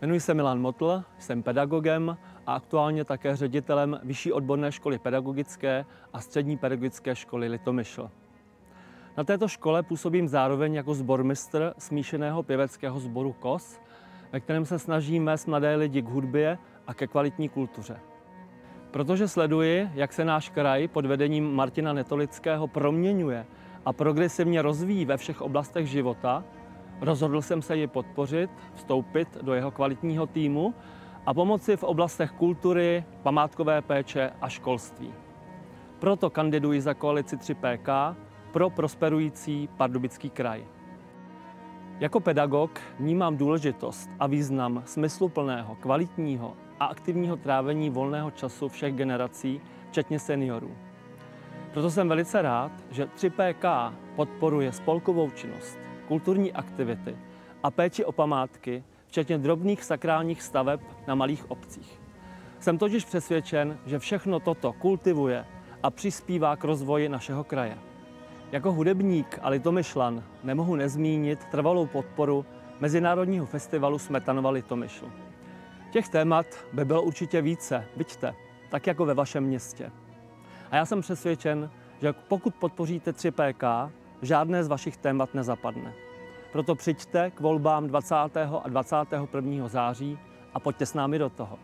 Jmenuji se Milan Motl, jsem pedagogem a aktuálně také ředitelem Vyšší odborné školy pedagogické a Střední pedagogické školy Litomyšl. Na této škole působím zároveň jako sbormistr smíšeného pěveckého sboru KOS, ve kterém se snažím vést mladé lidi k hudbě a ke kvalitní kultuře. Protože sleduji, jak se náš kraj pod vedením Martina Netolického proměňuje a progresivně rozvíjí ve všech oblastech života, rozhodl jsem se ji podpořit, vstoupit do jeho kvalitního týmu a pomoci v oblastech kultury, památkové péče a školství. Proto kandiduji za koalici 3PK pro prosperující Pardubický kraj. Jako pedagog vnímám důležitost a význam smysluplného, kvalitního a aktivního trávení volného času všech generací, včetně seniorů. Proto jsem velice rád, že 3PK podporuje spolkovou činnost, kulturní aktivity a péči o památky, včetně drobných sakrálních staveb na malých obcích. Jsem totiž přesvědčen, že všechno toto kultivuje a přispívá k rozvoji našeho kraje. Jako hudebník a Litomyšlan nemohu nezmínit trvalou podporu Mezinárodního festivalu Smetanova Litomyšl. Těch témat by bylo určitě více, viďte, tak jako ve vašem městě. A já jsem přesvědčen, že pokud podpoříte 3PK, žádné z vašich témat nezapadne. Proto přijďte k volbám 20. a 21. září a pojďte s námi do toho.